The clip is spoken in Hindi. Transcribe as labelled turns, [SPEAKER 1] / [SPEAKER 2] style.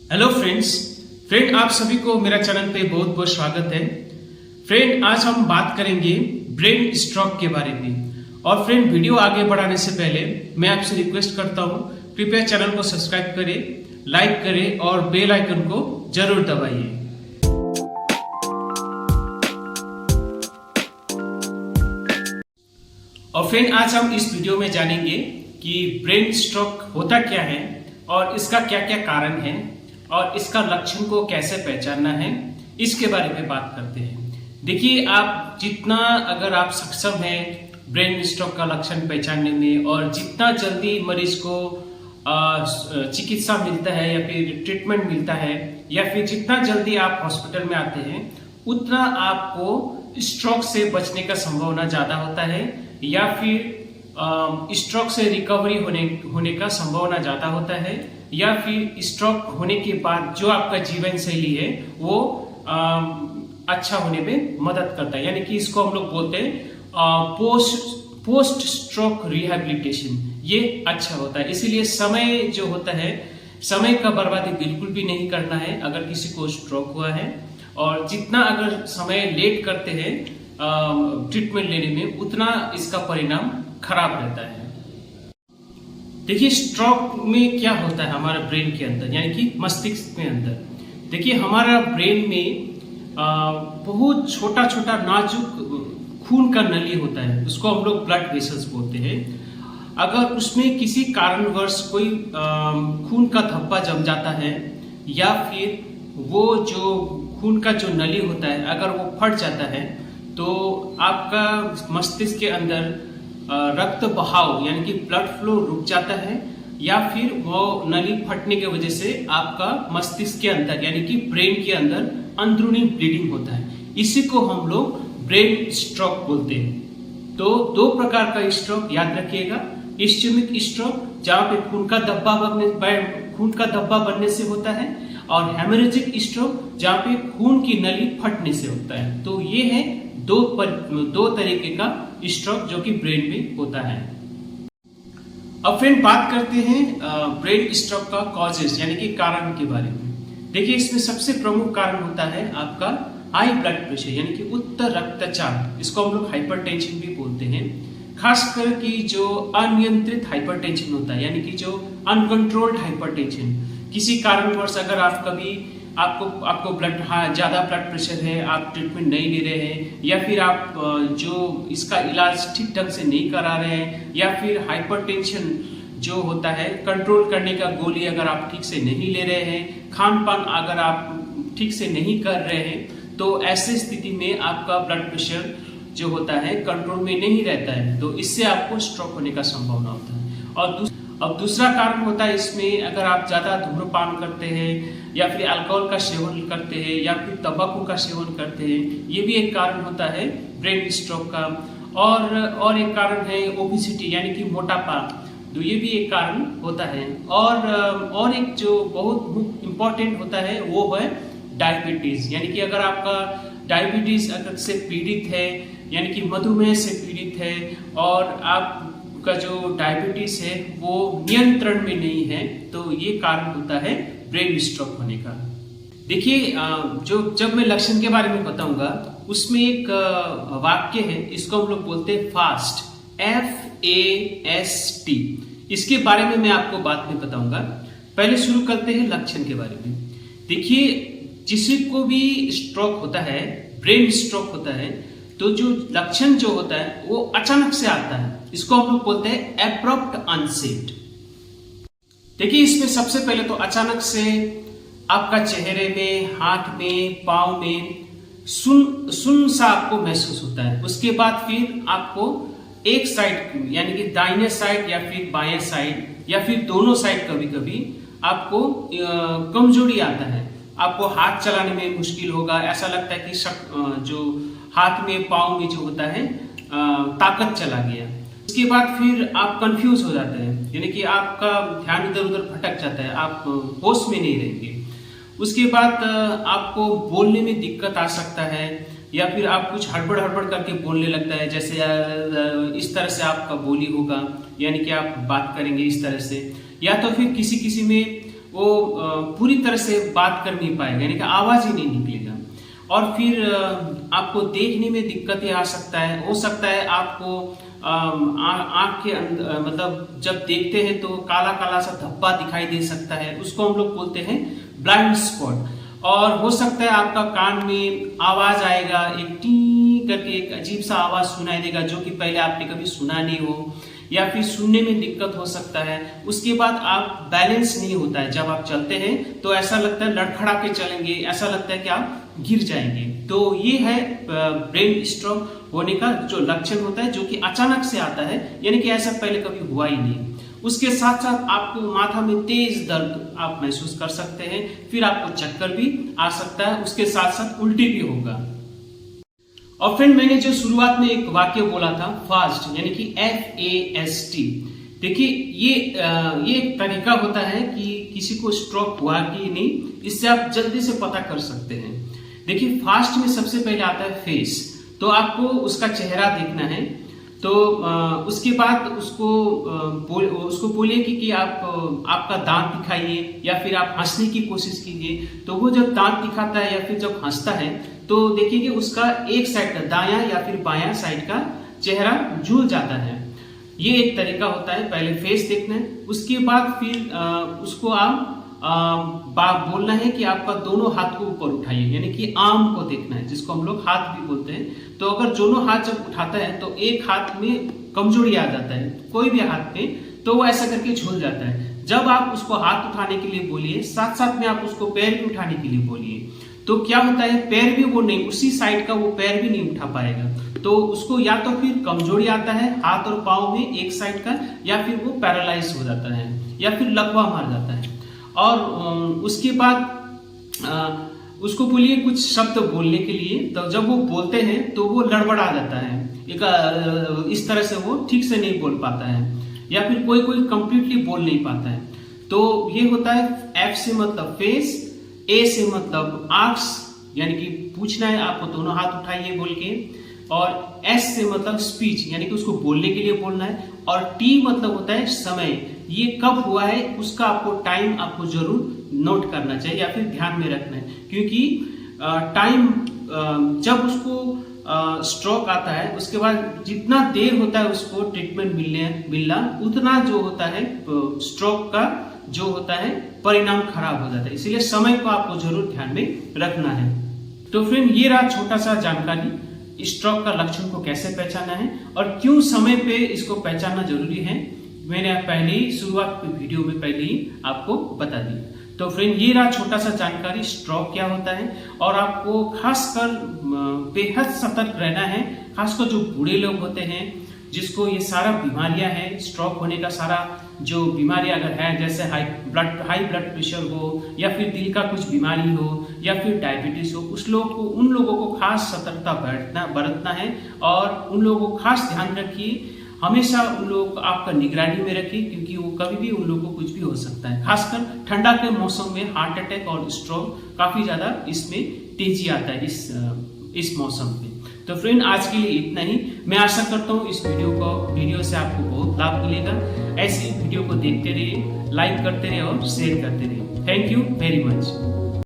[SPEAKER 1] हेलो फ्रेंड आप सभी को मेरा चैनल पे बहुत बहुत स्वागत है। फ्रेंड आज हम बात करेंगे ब्रेन स्ट्रोक के बारे में। और फ्रेंड वीडियो आगे बढ़ाने से पहले मैं आपसे रिक्वेस्ट करता हूँ, कृपया चैनल को सब्सक्राइब करें, लाइक करें और बेल आइकन को जरूर दबाइए। और फ्रेंड आज हम इस वीडियो में जानेंगे कि ब्रेन स्ट्रोक होता क्या है और इसका क्या क्या कारण है और इसका लक्षण को कैसे पहचानना है, इसके बारे में बात करते हैं। देखिए, आप जितना अगर आप सक्षम हैं ब्रेन स्ट्रोक का लक्षण पहचानने में और जितना जल्दी मरीज को चिकित्सा मिलता है या फिर ट्रीटमेंट मिलता है या फिर जितना जल्दी आप हॉस्पिटल में आते हैं, उतना आपको स्ट्रोक से बचने का संभावना ज्यादा होता है या फिर स्ट्रोक से रिकवरी होने का संभावना ज्यादा होता है या फिर स्ट्रोक होने के बाद जो आपका जीवन शैली है वो अच्छा होने में मदद करता है। यानी कि इसको हम लोग बोलते हैं पोस्ट स्ट्रोक रिहैबिलिटेशन। ये अच्छा होता है। इसीलिए समय जो होता है, समय का बर्बादी बिल्कुल भी नहीं करना है अगर किसी को स्ट्रोक हुआ है। और जितना अगर समय लेट करते हैं ट्रीटमेंट लेने में, उतना इसका परिणाम खराब रहता है। देखिए, स्ट्रोक में क्या होता है हमारा ब्रेन के अंदर, यानी कि मस्तिष्क में अंदर। देखिए, हमारा ब्रेन में बहुत छोटा छोटा नाजुक खून का नली होता है, उसको हम लोग ब्लड वेसल्स बोलते हैं। अगर उसमें किसी कारणवश कोई खून का धब्बा जम जाता है या फिर वो जो खून का जो नली होता है अगर वो फट जाता है, तो आपका मस्तिष्क के अंदर रक्त बहाव यानी कि ब्लड फ्लो रुक जाता है या फिर वो नली फटने की वजह से आपका मस्तिष्क के अंदर यानी कि ब्रेन के अंदर अंदरूनी ब्लीडिंग होता है। इसी को हम लोग ब्रेन स्ट्रोक बोलते हैं। तो दो प्रकार का स्ट्रोक याद रखिएगा। इस्चेमिक स्ट्रोक जहां पे खून का धब्बा बनने से होता है, और हेमोरेजिक स्ट्रोक जहां पे खून की नली फटने से होता है। तो ये है दो तरीके का स्ट्रोक जो कि ब्रेन में होता है। अब फ्रेंड बात करते हैं ब्रेन स्ट्रोक का कॉजेस यानी कि कारण के बारे में। देखिए, इसमें सबसे प्रमुख कारण होता है आपका हाई ब्लड प्रेशर यानी कि उच्च रक्तचाप। इसको हम लोग हाइपरटेंशन भी बोलते हैं। खासकर कि जो अनियंत्रित हाइपरटेंशन होता है यानी कि जो अनकंट्रोल्ड हाइपरटेंशन, किसी कारणवश अगर आप कभी आपको ज्यादा ब्लड प्रेशर है, आप ट्रीटमेंट नहीं ले रहे हैं या फिर आप जो इसका इलाज ठीक ढंग से नहीं करा रहे हैं या फिर हाइपरटेंशन जो होता है कंट्रोल करने का गोली अगर आप ठीक से नहीं ले रहे हैं, खान पान अगर आप ठीक से नहीं कर रहे हैं, तो ऐसे स्थिति में आपका ब्लड प्रेशर जो होता है कंट्रोल में नहीं रहता है, तो इससे आपको स्ट्रोक होने का संभावना होता है। और अब दूसरा कारण होता है इसमें, अगर आप ज्यादा धूम्रपान करते हैं या फिर अल्कोहल का सेवन करते हैं या फिर तंबाकू का सेवन करते हैं, ये भी एक कारण होता है ब्रेन स्ट्रोक का। और एक कारण है ओबेसिटी यानी कि मोटापा, तो ये भी एक कारण होता है। और एक जो बहुत इम्पोर्टेंट होता है वो है डायबिटीज। यानी कि अगर आपका डायबिटीज अगर से पीड़ित है यानी कि मधुमेह से पीड़ित है और आपका जो डायबिटीज है वो नियंत्रण में नहीं है, तो ये कारण होता है ब्रेन स्ट्रोक होने का। देखिए, जब मैं लक्षण के बारे में बताऊंगा उसमें एक वाक्य है, इसको हम लोग बोलते हैं फास्ट, FAST। इसके बारे में मैं आपको बाद में बताऊंगा। पहले शुरू करते हैं लक्षण के बारे में। देखिए, किसी को भी स्ट्रोक होता है, ब्रेन स्ट्रोक होता है, तो जो लक्षण जो होता है वो अचानक से आता है। इसको हम लोग बोलते हैं एब्रप्ट ऑनसेट। देखिए, इसमें सबसे पहले तो अचानक से आपका चेहरे में, हाथ में, पांव में सुन सा आपको महसूस होता है। उसके बाद फिर आपको एक साइड यानी कि दाहिने साइड या फिर बाएं साइड या फिर दोनों साइड कभी कभी आपको कमजोरी आता है। आपको हाथ चलाने में मुश्किल होगा, ऐसा लगता है कि जो हाथ में, पांव में जो होता है ताकत चला गया। उसके बाद फिर आप कंफ्यूज हो जाते हैं यानी कि आपका ध्यान इधर उधर भटक जाता है, आप होश में नहीं रहेंगे। उसके बाद आपको बोलने में दिक्कत आ सकता है या फिर आप कुछ हड़बड़ करके बोलने लगता है, जैसे इस तरह से आपका बोली होगा यानी कि आप बात करेंगे इस तरह से। या तो फिर किसी में वो पूरी तरह से बात कर नहीं पाएगा, यानी कि आवाज ही नहीं निकलेगा। और फिर आपको देखने में दिक्कतें आ सकता है, हो सकता है आपको आंख के अंदर मतलब जब देखते हैं तो काला काला सा धब्बा दिखाई दे सकता है, उसको हम लोग बोलते हैं ब्लाइंड स्पॉट। और हो सकता है आपका कान में आवाज आएगा, एक टी करके एक अजीब सा आवाज सुनाई देगा जो कि पहले आपने कभी सुना नहीं हो, या फिर सुनने में दिक्कत हो सकता है। उसके बाद आप बैलेंस नहीं होता है, जब आप चलते हैं तो ऐसा लगता है लड़खड़ा के चलेंगे, ऐसा लगता है कि आप गिर जाएंगे। तो ये है ब्रेन स्ट्रोक होने का जो लक्षण होता है, जो कि अचानक से आता है, यानी कि ऐसा पहले कभी हुआ ही नहीं। उसके साथ साथ आपको माथा में तेज दर्द आप महसूस कर सकते हैं, फिर आपको चक्कर भी आ सकता है, उसके साथ साथ उल्टी भी होगा। और फ्रेंड, मैंने जो शुरुआत में एक वाक्य बोला था फास्ट, यानी कि FAST। देखिए ये एक तरीका होता है कि किसी को स्ट्रोक हुआ कि नहीं, इससे आप जल्दी से पता कर सकते हैं। देखिए फास्ट में सबसे पहले आता है फेस, तो आपको उसका चेहरा देखना है। तो उसके बाद उसको बोलिए कि आप आपका दांत दिखाइए, या फिर आप हंसने की कोशिश कीजिए। तो वो जब दांत दिखाता है या फिर जब हंसता है तो देखिए उसका एक साइड का दायां या फिर बायां साइड का चेहरा झूल जाता है। ये एक तरीका होता है, पहले फेस देखना है, उसके बाद फिर उसको आप बोलना है कि आपका दोनों हाथ को ऊपर उठाइए, यानी कि आर्म को देखना है, जिसको हम लोग हाथ भी बोलते हैं। तो अगर दोनों हाथ जब उठाता है तो एक हाथ में कमजोरी आ जाता है, कोई भी हाथ पे, तो वो ऐसा करके झूल जाता है। जब आप उसको हाथ उठाने के लिए बोलिए, साथ साथ में आप उसको पैर भी उठाने के लिए बोलिए, तो क्या होता है पैर भी वो नहीं, उसी साइड का वो पैर भी नहीं उठा पाएगा। तो उसको या तो फिर कमजोरी आता है हाथ और पांव में एक साइड का, या फिर वो पैरालाइज हो जाता है, या फिर लकवा मार जाता है। और उसके बाद उसको बोलिए कुछ शब्द बोलने के लिए, तो जब वो बोलते हैं तो वो लड़बड़ा जाता है, इस तरह से वो ठीक से नहीं बोल पाता है, या फिर कोई कंप्लीटली बोल नहीं पाता है। तो ये होता है F से मतलब फेस, A से मतलब आर्क्स, यानी कि पूछना है आपको, दोनों हाथ उठाइए बोल के। और S से मतलब स्पीच, यानी कि उसको बोलने के लिए बोलना है। और T मतलब होता है समय, ये कब हुआ है उसका आपको टाइम आपको जरूर नोट करना चाहिए या फिर ध्यान में रखना है, क्योंकि टाइम जब उसको स्ट्रोक आता है उसके बाद जितना देर होता है उसको ट्रीटमेंट मिलना उतना जो होता है स्ट्रोक का जो होता है परिणाम खराब हो जाता है। इसलिए समय को आपको जरूर ध्यान में रखना है। तो फ्रेंड, ये रहा छोटा सा जानकारी स्ट्रोक का लक्षण को कैसे पहचानना है और क्यों समय पे इसको पहचानना जरूरी है। मैंने पहले ही शुरुआत वीडियो में पहले ही आपको बता दी। तो फ्रेंड, ये रहा छोटा सा जानकारी स्ट्रोक क्या होता है, और आपको खासकर बेहद सतर्क रहना है, खासकर जो बूढ़े लोग होते हैं जिसको ये सारा बीमारियां हैं, स्ट्रोक होने का सारा जो बीमारी अगर है, जैसे हाई ब्लड प्रेशर हो, या फिर दिल का कुछ बीमारी हो, या फिर डायबिटीज हो, उन लोगों को खास सतर्कता बरतना है। और उन लोगों को खास ध्यान रखिए, हमेशा उन लोगों को आपका निगरानी में रखिए, क्योंकि वो कभी भी उन लोगों को कुछ भी हो सकता है। खासकर ठंडा के मौसम में हार्ट अटैक और स्ट्रोक काफी ज्यादा इसमें तेजी आता है इस मौसम में। तो फ्रेंड, आज के लिए इतना ही। मैं आशा करता हूँ इस वीडियो से आपको बहुत लाभ मिलेगा। ऐसी वीडियो को देखते रहिए, लाइक करते रहिए और शेयर करते रहिए। Thank you very much.